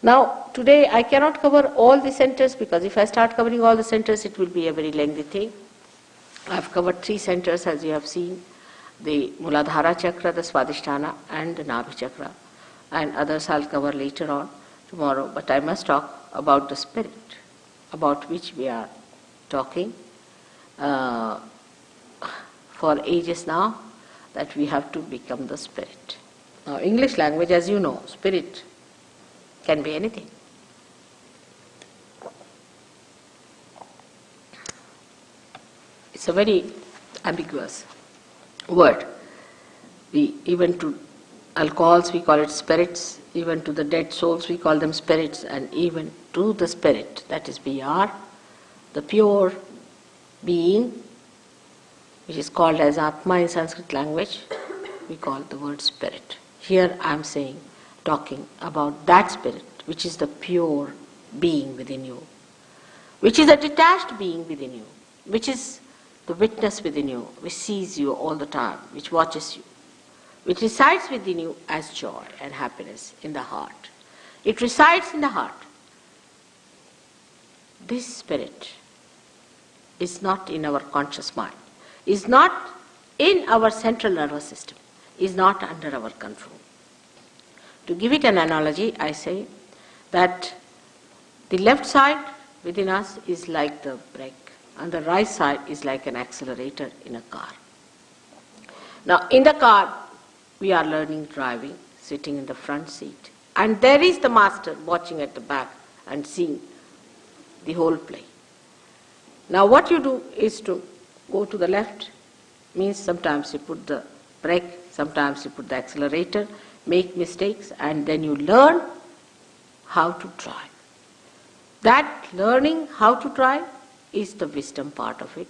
Now, today I cannot cover all the centers because if I start covering all the centers, it will be a very lengthy thing. I have covered 3 centers as you have seen, the Muladhara Chakra, the Swadhisthana and the Nabhi Chakra, and others I'll cover later on tomorrow, but I must talk about the spirit about which we are talking for ages now, that we have to become the spirit. Now, English language, as you know, spirit can be anything. It's a very ambiguous word. Even to alcohols we call it spirits, even to the dead souls we call them spirits, and even to the spirit, that is BR, the pure being, which is called as Atma in Sanskrit language, we call the word spirit. Here I am saying, talking about that spirit, which is the pure being within you, which is a detached being within you, which is the witness within you, which sees you all the time, which watches you, which resides within you as joy and happiness in the heart. It resides in the heart. This spirit is not in our conscious mind, is not in our central nervous system, is not under our control. To give it an analogy, I say that the left side within us is like the brake, and the right side is like an accelerator in a car. Now, in the car, we are learning driving, sitting in the front seat, and there is the master watching at the back and seeing the whole play. Now, what you do is to go to the left, means sometimes you put the brake, sometimes you put the accelerator, make mistakes, and then you learn how to drive. That learning how to drive is the wisdom part of it,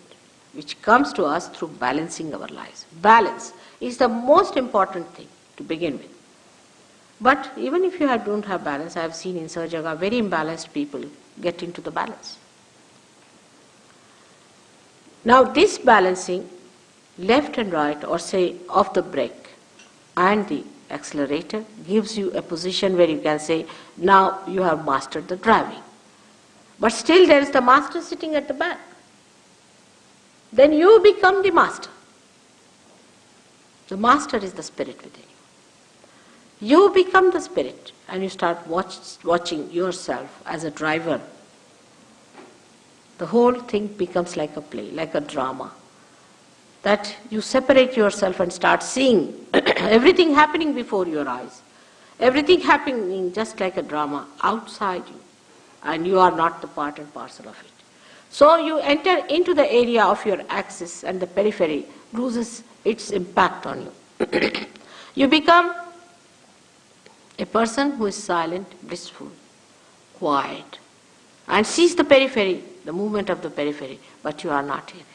which comes to us through balancing our lives. Balance is the most important thing to begin with. But even if you don't have balance, I have seen in Sahajaga very imbalanced people get into the balance. Now this balancing, left and right, or say of the brake and the accelerator, gives you a position where you can say, now you have mastered the driving. But still there is the master sitting at the back. Then you become the master. The master is the spirit within you. You become the spirit and you start watching yourself as a driver. The whole thing becomes like a play, like a drama. That you separate yourself and start seeing everything happening before your eyes. Everything happening just like a drama outside you. And you are not the part and parcel of it. So you enter into the area of your axis and the periphery loses its impact on you. You become a person who is silent, blissful, quiet, and sees the periphery, the movement of the periphery, but you are not in it.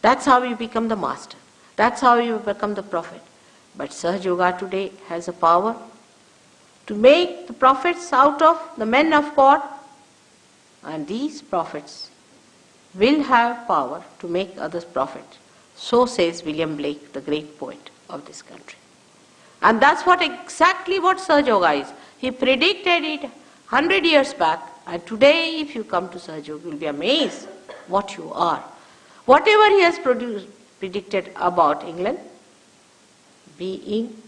That's how you become the master. That's how you become the prophet. But Sahaja Yoga today has a power to make the prophets out of the men of God, and these prophets will have power to make others prophets. So says William Blake, the great poet of this country. And that's exactly what Sahaja Yoga is. He predicted it 100 years back, and today if you come to Sahaja Yoga, you will be amazed what you are. Whatever he has predicted about England being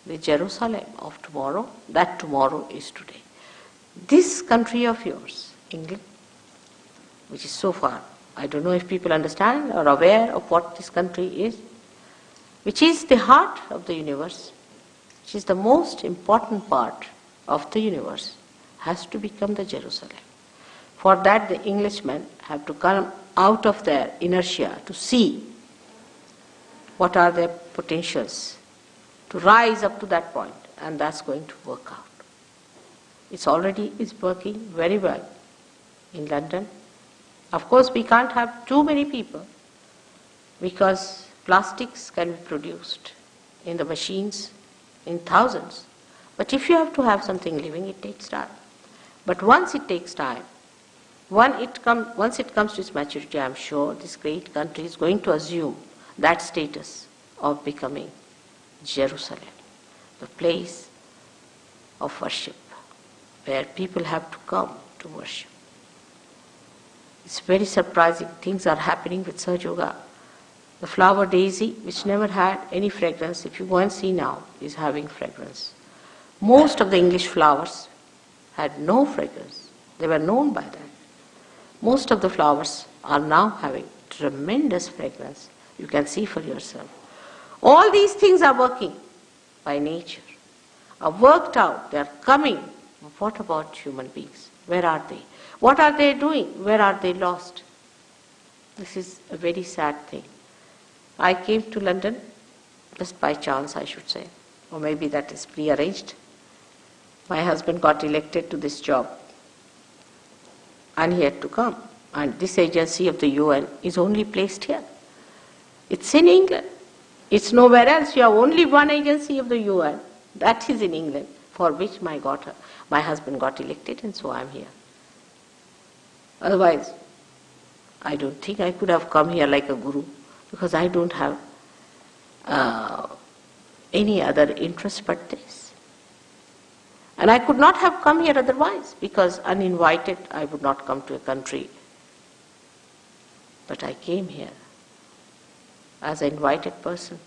the Jerusalem of tomorrow, that tomorrow is today. This country of yours, England, which is so far, I don't know if people understand or are aware of what this country is, which is the heart of the universe, which is the most important part of the universe, has to become the Jerusalem. For that, the Englishmen have to come out of their inertia to see what are their potentials, to rise up to that point, and that's going to work out. It's working very well in London. Of course, we can't have too many people because plastics can be produced in the machines in thousands. But if you have to have something living, it takes time. But once it takes time, once it comes to its maturity, I am sure this great country is going to assume that status of becoming Jerusalem, the place of worship, where people have to come to worship. It's very surprising. Things are happening with Sahaja Yoga. The flower daisy, which never had any fragrance, if you go and see now, is having fragrance. Most of the English flowers had no fragrance. They were known by that. Most of the flowers are now having tremendous fragrance. You can see for yourself. All these things are working by nature, are worked out, they are coming. What about human beings? Where are they? What are they doing? Where are they lost? This is a very sad thing. I came to London just by chance, I should say, or maybe that is prearranged. My husband got elected to this job and he had to come. And this agency of the UN is only placed here. It's in England. It's nowhere else. You have only one agency of the UN. That is in England, for which my husband got elected, and so I'm here. Otherwise, I don't think I could have come here like a guru, because I don't have any other interest but this. And I could not have come here otherwise, because uninvited I would not come to a country. But I came here as an invited person.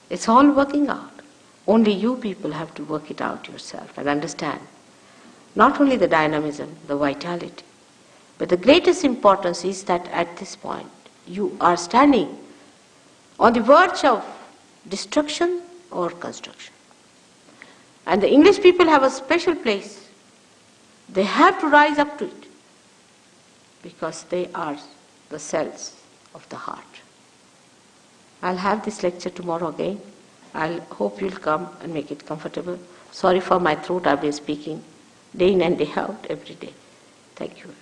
It's all working out. Only you people have to work it out yourself and understand not only the dynamism, the vitality, but the greatest importance is that at this point you are standing on the verge of destruction or construction. And the English people have a special place. They have to rise up to it because they are the cells of the heart. I'll have this lecture tomorrow again. I hope you'll come and make it comfortable. Sorry for my throat, I've been speaking day in and day out every day. Thank you.